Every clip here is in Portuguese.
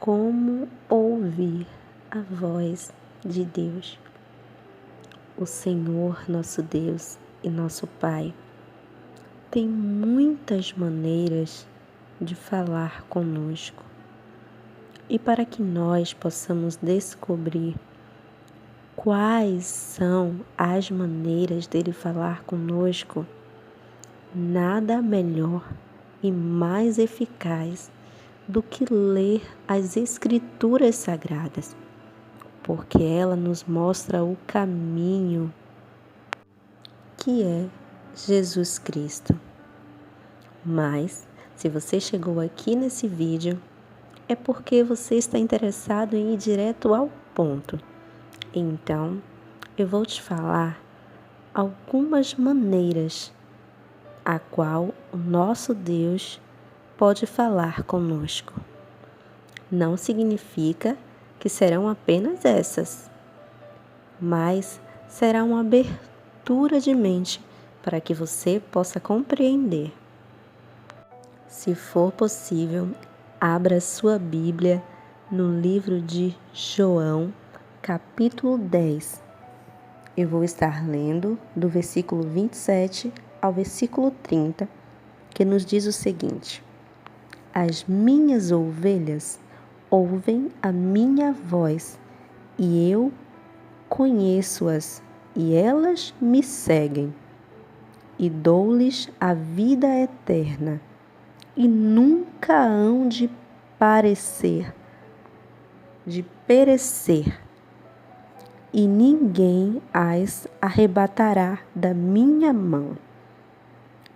Como ouvir a voz de Deus? O Senhor, nosso Deus e nosso Pai, tem muitas maneiras de falar conosco. E para que nós possamos descobrir quais são as maneiras dele falar conosco, nada melhor e mais eficaz do que ler as Escrituras Sagradas, porque ela nos mostra o caminho que é Jesus Cristo. Mas, se você chegou aqui nesse vídeo, é porque você está interessado em ir direto ao ponto. Então, eu vou te falar algumas maneiras a qual o nosso Deus pode falar conosco. Não significa que serão apenas essas, mas será uma abertura de mente para que você possa compreender. Se for possível, abra sua Bíblia no livro de João, capítulo 10. Eu vou estar lendo do versículo 27 ao versículo 30, que nos diz o seguinte: As minhas ovelhas ouvem a minha voz, e eu conheço-as, e elas me seguem, e dou-lhes a vida eterna, e nunca hão de perecer, e ninguém as arrebatará da minha mão.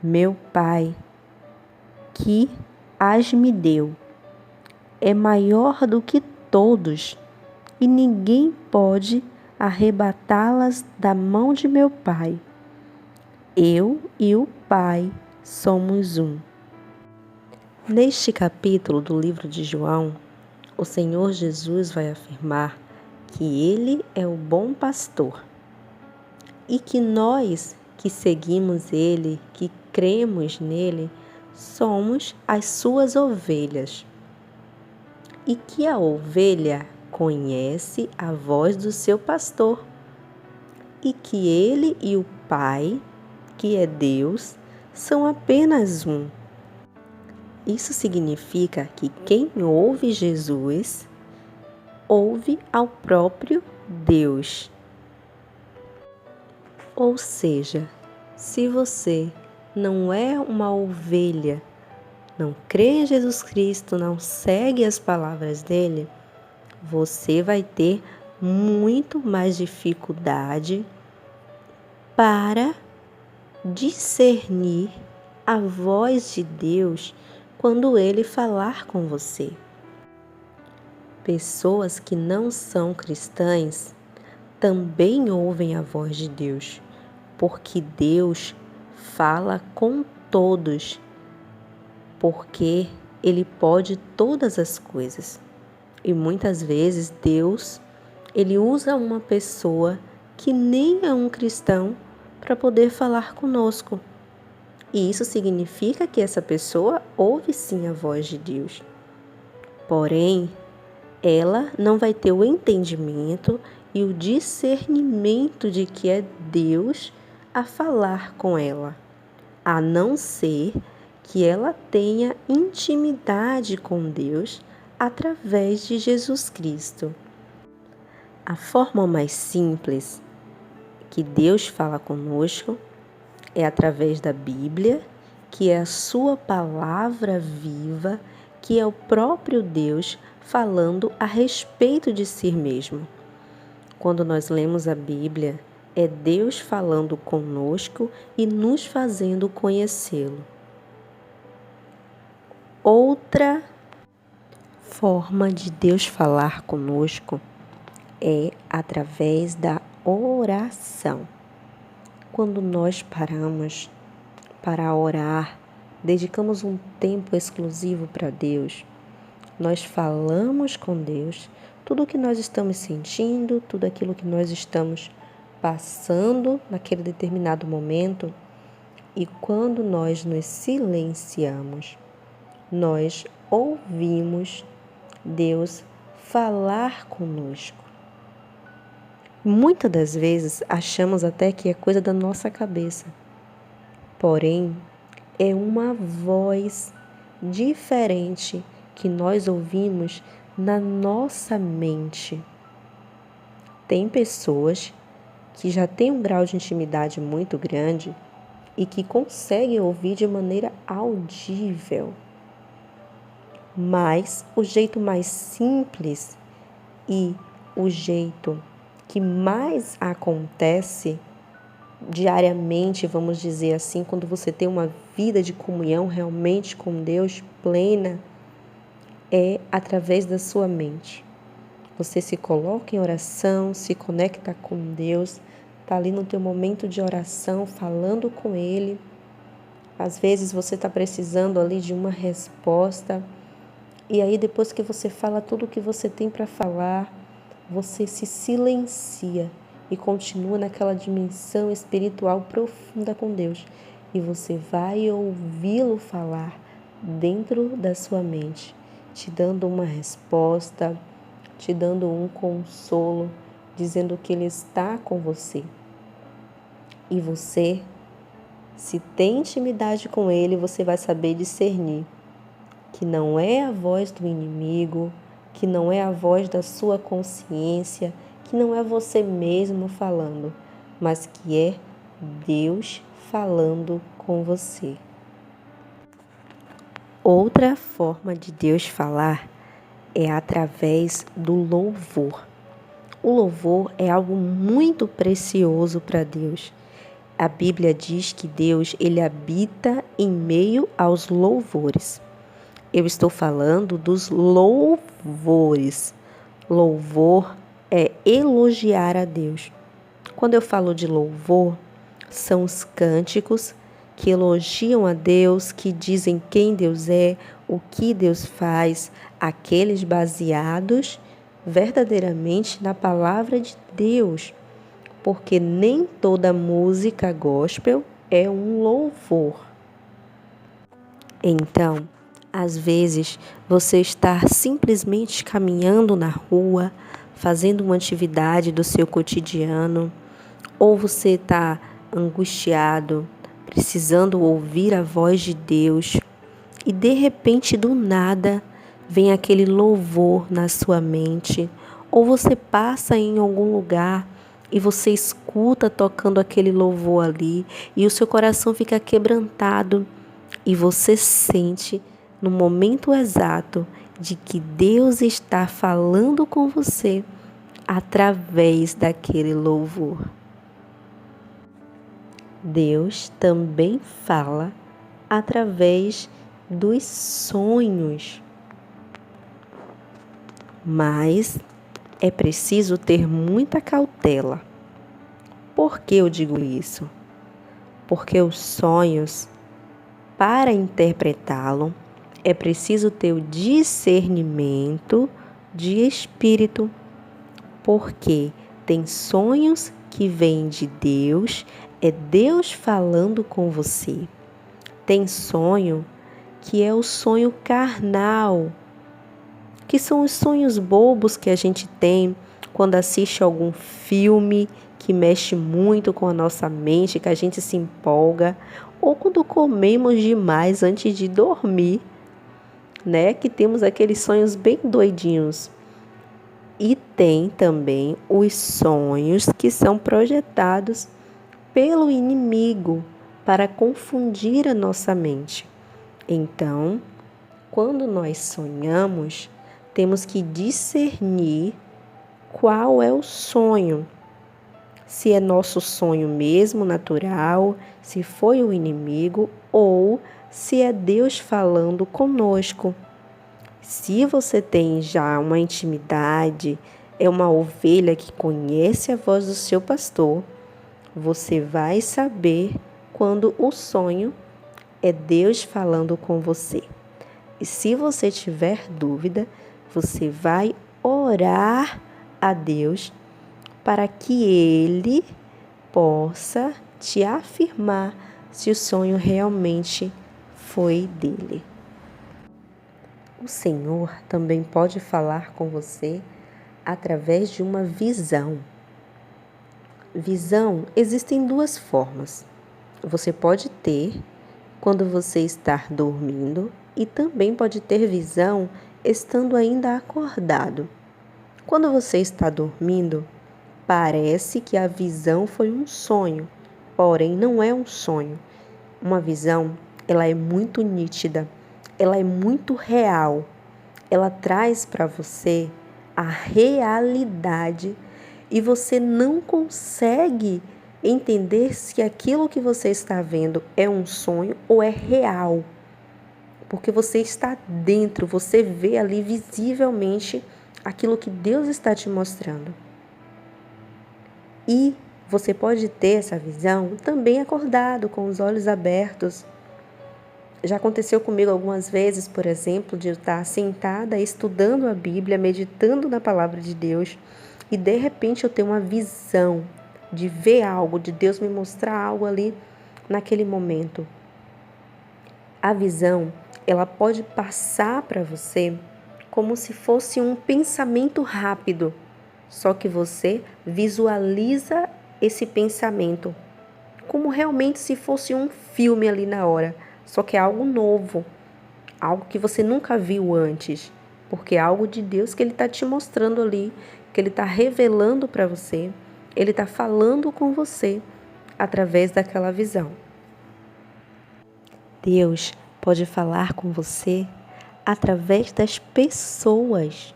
Meu Pai, que as me deu, é maior do que todos, e ninguém pode arrebatá-las da mão de meu Pai. Eu e o Pai somos um. Neste capítulo do livro de João, o Senhor Jesus vai afirmar que Ele é o bom pastor e que nós que seguimos Ele, que cremos nele, somos as suas ovelhas. E que a ovelha conhece a voz do seu pastor e que ele e o Pai, que é Deus, são apenas um. Isso significa que quem ouve Jesus, ouve ao próprio Deus. Ou seja, se você não é uma ovelha, não crê em Jesus Cristo, não segue as palavras dele, você vai ter muito mais dificuldade para discernir a voz de Deus quando ele falar com você. Pessoas que não são cristãs também ouvem a voz de Deus, porque Deus fala com todos, porque Ele pode todas as coisas. E muitas vezes Deus, Ele usa uma pessoa que nem é um cristão para poder falar conosco. E isso significa que essa pessoa ouve sim a voz de Deus. Porém, ela não vai ter o entendimento e o discernimento de que é Deus a falar com ela, a não ser que ela tenha intimidade com Deus através de Jesus Cristo. A forma mais simples que Deus fala conosco é através da Bíblia, que é a sua palavra viva, que é o próprio Deus falando a respeito de si mesmo. Quando nós lemos a Bíblia, é Deus falando conosco e nos fazendo conhecê-lo. Outra forma de Deus falar conosco é através da oração. Quando nós paramos para orar, dedicamos um tempo exclusivo para Deus, nós falamos com Deus tudo o que nós estamos sentindo, tudo aquilo que nós estamos passando naquele determinado momento. E quando nós nos silenciamos, nós ouvimos Deus falar conosco. Muitas das vezes achamos até que é coisa da nossa cabeça, porém é uma voz diferente que nós ouvimos na nossa mente. Tem pessoas que já têm um grau de intimidade muito grande e que conseguem ouvir de maneira audível. Mas o jeito mais simples e o jeito que mais acontece diariamente, vamos dizer assim, quando você tem uma vida de comunhão realmente com Deus plena, é através da sua mente. Você se coloca em oração, se conecta com Deus, está ali no teu momento de oração, falando com Ele. Às vezes você está precisando ali de uma resposta, e aí depois que você fala tudo o que você tem para falar, você se silencia e continua naquela dimensão espiritual profunda com Deus. E você vai ouvi-lo falar dentro da sua mente, te dando uma resposta, te dando um consolo, dizendo que Ele está com você. E você, se tem intimidade com Ele, você vai saber discernir que não é a voz do inimigo, que não é a voz da sua consciência, que não é você mesmo falando, mas que é Deus falando com você. Outra forma de Deus falar é através do louvor. O louvor é algo muito precioso para Deus. A Bíblia diz que Deus, ele habita em meio aos louvores. Eu estou falando dos louvores. Louvor é elogiar a Deus. Quando eu falo de louvor, são os cânticos que elogiam a Deus, que dizem quem Deus é, o que Deus faz, aqueles baseados verdadeiramente na palavra de Deus. Porque nem toda música gospel é um louvor. Então, às vezes, você está simplesmente caminhando na rua, fazendo uma atividade do seu cotidiano, ou você está angustiado, precisando ouvir a voz de Deus, e de repente, do nada, vem aquele louvor na sua mente, ou você passa em algum lugar e você escuta tocando aquele louvor ali, e o seu coração fica quebrantado, e você sente no momento exato de que Deus está falando com você através daquele louvor. Deus também fala através dos sonhos. Mas é preciso ter muita cautela. Por que eu digo isso? Porque os sonhos, para interpretá-lo, é preciso ter o discernimento de espírito, porque tem sonhos que vêm de Deus, é Deus falando com você. Tem sonho que é o sonho carnal, que são os sonhos bobos que a gente tem quando assiste algum filme que mexe muito com a nossa mente, que a gente se empolga, ou quando comemos demais antes de dormir, né? Que temos aqueles sonhos bem doidinhos. E tem também os sonhos que são projetados pelo inimigo para confundir a nossa mente. Então, quando nós sonhamos, temos que discernir qual é o sonho. Se é nosso sonho mesmo natural, se foi o inimigo ou se é Deus falando conosco. Se você tem já uma intimidade, é uma ovelha que conhece a voz do seu pastor, você vai saber quando o sonho é Deus falando com você. E se você tiver dúvida, você vai orar a Deus para que Ele possa te afirmar se o sonho realmente foi dele. O Senhor também pode falar com você através de uma visão. Visão existem duas formas. Você pode ter quando você está dormindo e também pode ter visão estando ainda acordado. Quando você está dormindo, parece que a visão foi um sonho, porém não é um sonho. Uma visão, ela é muito nítida, ela é muito real. Ela traz para você a realidade e você não consegue entender se aquilo que você está vendo é um sonho ou é real. Porque você está dentro, você vê ali visivelmente aquilo que Deus está te mostrando. E você pode ter essa visão também acordado, com os olhos abertos. Já aconteceu comigo algumas vezes, por exemplo, de eu estar sentada estudando a Bíblia, meditando na palavra de Deus e de repente eu ter uma visão de ver algo, de Deus me mostrar algo ali naquele momento. A visão, ela pode passar para você como se fosse um pensamento rápido, só que você visualiza esse pensamento como realmente se fosse um filme ali na hora, só que é algo novo, algo que você nunca viu antes, porque é algo de Deus que Ele está te mostrando ali, que Ele está revelando para você, Ele está falando com você através daquela visão. Deus pode falar com você através das pessoas.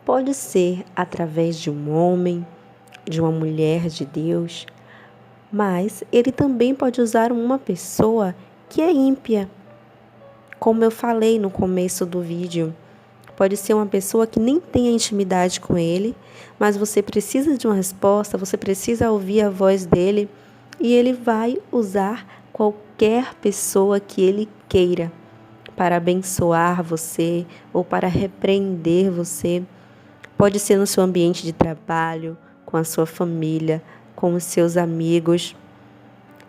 Pode ser através de um homem, de uma mulher de Deus, mas Ele também pode usar uma pessoa que é ímpia. Como eu falei no começo do vídeo, pode ser uma pessoa que nem tenha intimidade com Ele, mas você precisa de uma resposta, você precisa ouvir a voz dEle e Ele vai usar qualquer pessoa que Ele queira para abençoar você ou para repreender você. Pode ser no seu ambiente de trabalho, com a sua família, com os seus amigos.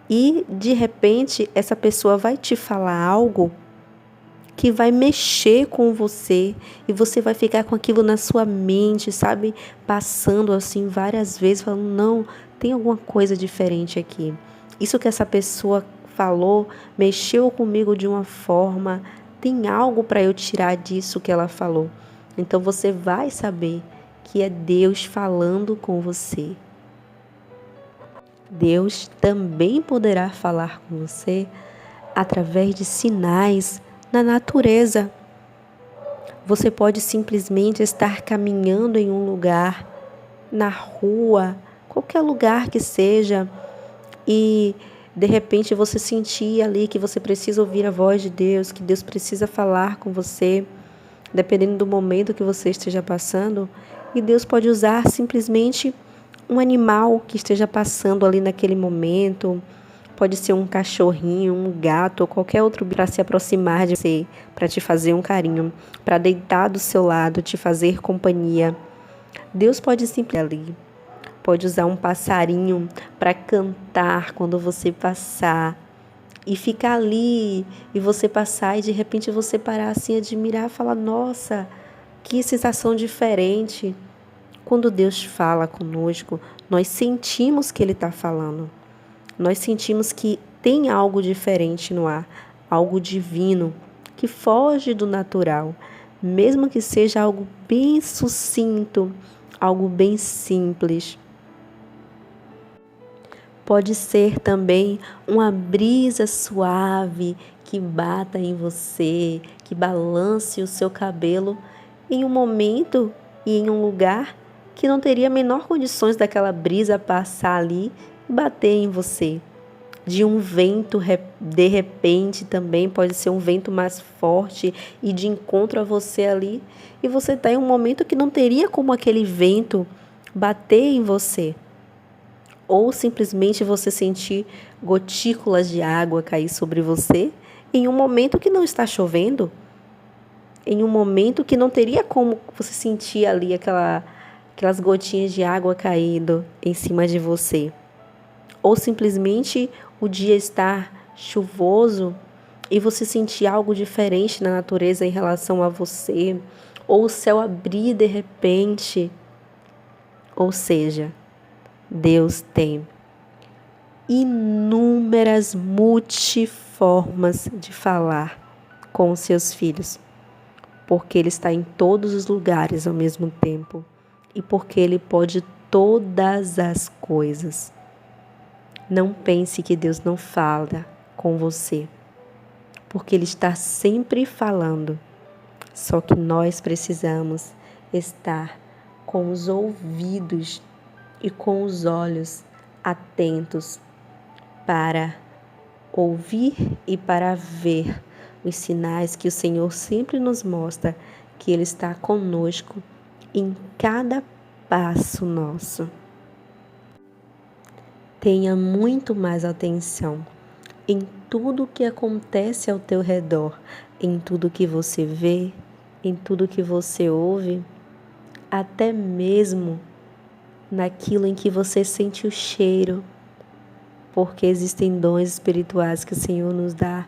E, de repente, essa pessoa vai te falar algo que vai mexer com você e você vai ficar com aquilo na sua mente, sabe? Passando assim várias vezes, falando, não, tem alguma coisa diferente aqui. Isso que essa pessoa falou mexeu comigo de uma forma, tem algo para eu tirar disso que ela falou. Então você vai saber que é Deus falando com você. Deus também poderá falar com você através de sinais na natureza. Você pode simplesmente estar caminhando em um lugar, na rua, qualquer lugar que seja, e de repente você sentir ali que você precisa ouvir a voz de Deus, que Deus precisa falar com você, dependendo do momento que você esteja passando, e Deus pode usar simplesmente um animal que esteja passando ali naquele momento. Pode ser um cachorrinho, um gato ou qualquer outro para se aproximar de você, para te fazer um carinho, para deitar do seu lado, te fazer companhia. Deus pode simplesmente ali, pode usar um passarinho para cantar quando você passar e ficar ali e você passar e de repente você parar assim, admirar, falar, nossa, que sensação diferente. Quando Deus fala conosco, nós sentimos que Ele está falando. Nós sentimos que tem algo diferente no ar, algo divino, que foge do natural, mesmo que seja algo bem sucinto, algo bem simples. Pode ser também uma brisa suave que bata em você, que balance o seu cabelo em um momento e em um lugar que não teria a menor condições daquela brisa passar ali e bater em você. De um vento, de repente, também pode ser um vento mais forte e de encontro a você ali. E você está em um momento que não teria como aquele vento bater em você. Ou simplesmente você sentir gotículas de água cair sobre você em um momento que não está chovendo. Em um momento que não teria como você sentir ali aquelas gotinhas de água caindo em cima de você. Ou simplesmente o dia estar chuvoso e você sentir algo diferente na natureza em relação a você, ou o céu abrir de repente. Ou seja, Deus tem inúmeras multiformas de falar com os seus filhos, porque Ele está em todos os lugares ao mesmo tempo e porque Ele pode todas as coisas. Não pense que Deus não fala com você, porque Ele está sempre falando, só que nós precisamos estar com os ouvidos e com os olhos atentos para ouvir e para ver os sinais que o Senhor sempre nos mostra, que Ele está conosco em cada passo nosso. Tenha muito mais atenção em tudo que acontece ao teu redor, em tudo que você vê, em tudo que você ouve, até mesmo naquilo em que você sente o cheiro, porque existem dons espirituais que o Senhor nos dá,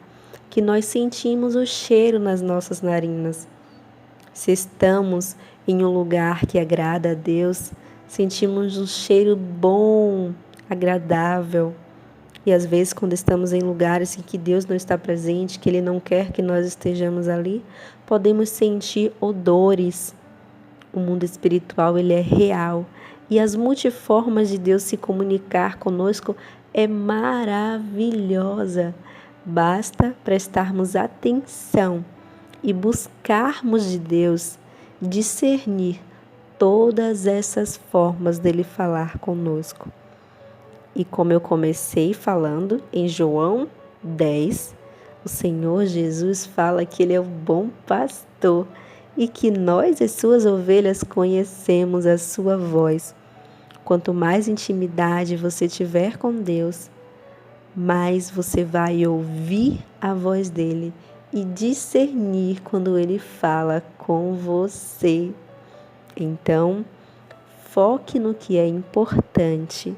que nós sentimos o cheiro nas nossas narinas. Se estamos em um lugar que agrada a Deus, sentimos um cheiro bom, agradável. E às vezes, quando estamos em lugares em que Deus não está presente, que Ele não quer que nós estejamos ali, podemos sentir odores. O mundo espiritual, ele é real. E as multiformas de Deus se comunicar conosco é maravilhosa. Basta prestarmos atenção e buscarmos de Deus discernir todas essas formas dele falar conosco. E como eu comecei falando em João 10, o Senhor Jesus fala que Ele é o bom pastor e que nós, as suas ovelhas, conhecemos a sua voz. Quanto mais intimidade você tiver com Deus, mais você vai ouvir a voz dele e discernir quando ele fala com você. Então, foque no que é importante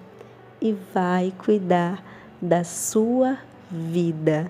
e vai cuidar da sua vida.